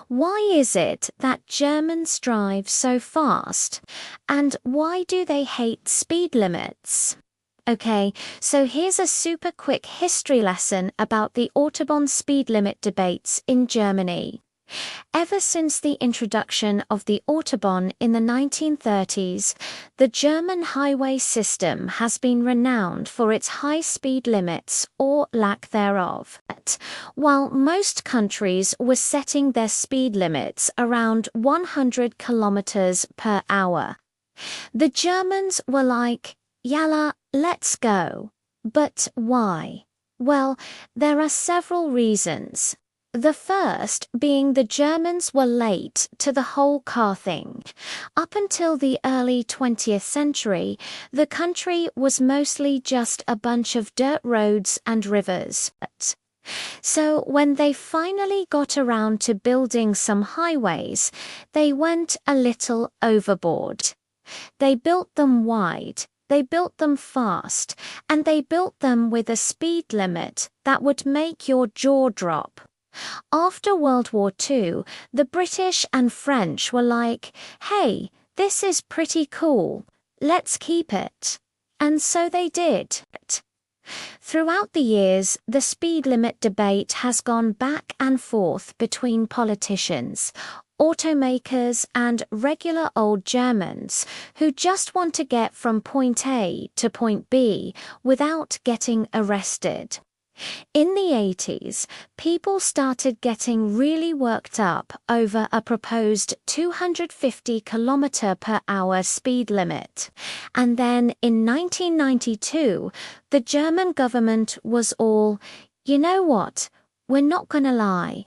Why is it that Germans drive so fast? And why do they hate speed limits? Okay, so here's a super quick history lesson about the Autobahn speed limit debates in Germany. Ever since the introduction of the Autobahn in the 1930s, the German highway system has been renowned for its high speed limits or lack thereof. While most countries were setting their speed limits around 100 kilometers per hour, the Germans were like, "Yalla, let's go." But why? Well, there are several reasons. The first being the Germans were late to the whole car thing. Up until the early 20th century, the country was mostly just a bunch of dirt roads and rivers. So when they finally got around to building some highways, they went a little overboard. They built them wide. They built them fast, and they built them with a speed limit that would make your jaw drop. After World War II, the British and French were like, "Hey, this is pretty cool. Let's keep it." And so they did. Throughout the years, the speed limit debate has gone back and forth between politicians, automakers, and regular old Germans who just want to get from point A to point B without getting arrested. In the 80s, people started getting really worked up over a proposed 250 km per hour speed limit. And then in 1992, the German government was all, "You know what? We're not gonna lie.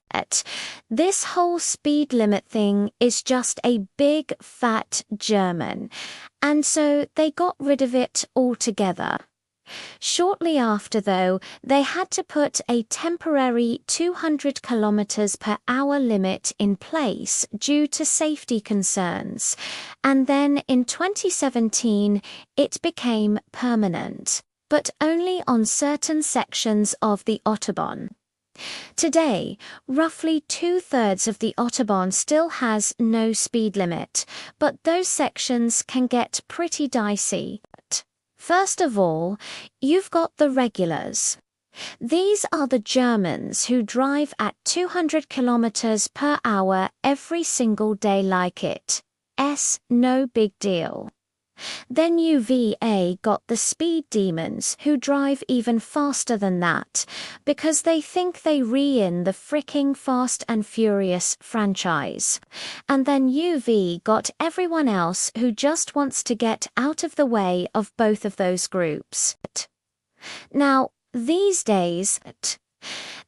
This whole speed limit thing is just a big fat German." And so they got rid of it altogether. Shortly after, though, they had to put a temporary 200 kilometers per hour limit in place due to safety concerns. And then in 2017, it became permanent, but only on certain sections of the Autobahn. Today, roughly 2/3 of the Autobahn still has no speed limit, but those sections can get pretty dicey. First of all, you've got the regulars. These are the Germans who drive at 200 kilometers per hour every single day like it. No big deal. Then UVA got the speed demons who drive even faster than that because they think they re-in the fricking Fast and Furious franchise. And then UV got everyone else who just wants to get out of the way of both of those groups. Now, these days,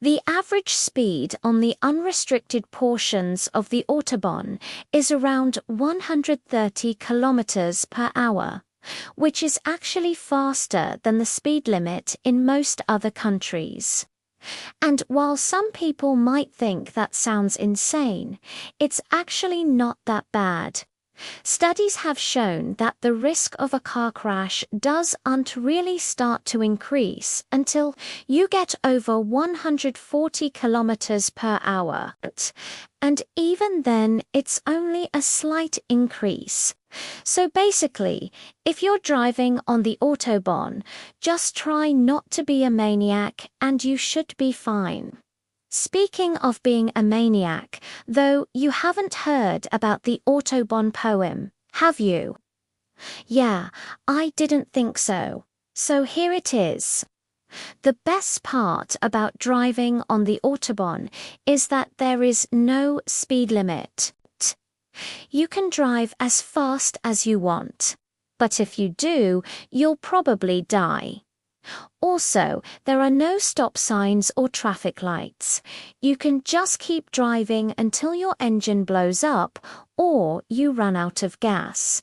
the average speed on the unrestricted portions of the Autobahn is around 130 kilometers per hour, which is actually faster than the speed limit in most other countries. And while some people might think that sounds insane, it's actually not that bad. Studies have shown that the risk of a car crash doesn't really start to increase until you get over 140 kilometers per hour. And even then, it's only a slight increase. So basically, if you're driving on the Autobahn, just try not to be a maniac and you should be fine. Speaking of being a maniac, though, you haven't heard about the Autobahn poem, have you? Yeah, I didn't think so. So here it is. The best part about driving on the Autobahn is that there is no speed limit. You can drive as fast as you want. But if you do, you'll probably die. Also, there are no stop signs or traffic lights. You can just keep driving until your engine blows up or you run out of gas.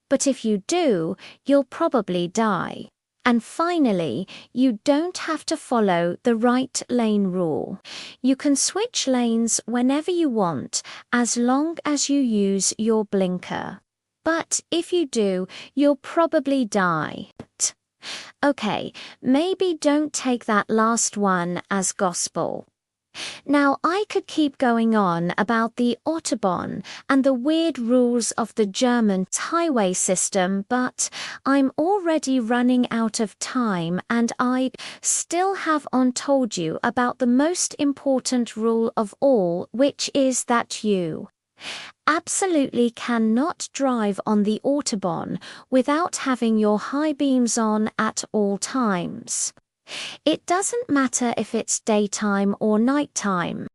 But if you do, you'll probably die. And finally, you don't have to follow the right lane rule. You can switch lanes whenever you want, as long as you use your blinker. But if you do, you'll probably die. Okay, maybe don't take that last one as gospel. Now, I could keep going on about the Autobahn and the weird rules of the German highway system, but I'm already running out of time and I still haven't told you about the most important rule of all, which is that you absolutely cannot drive on the Autobahn without having your high beams on at all times. It doesn't matter if it's daytime or nighttime.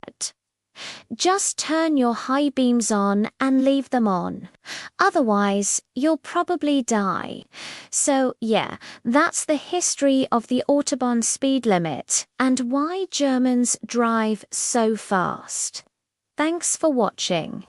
Just turn your high beams on and leave them on. Otherwise, you'll probably die. So yeah, that's the history of the Autobahn speed limit and why Germans drive so fast. Thanks for watching.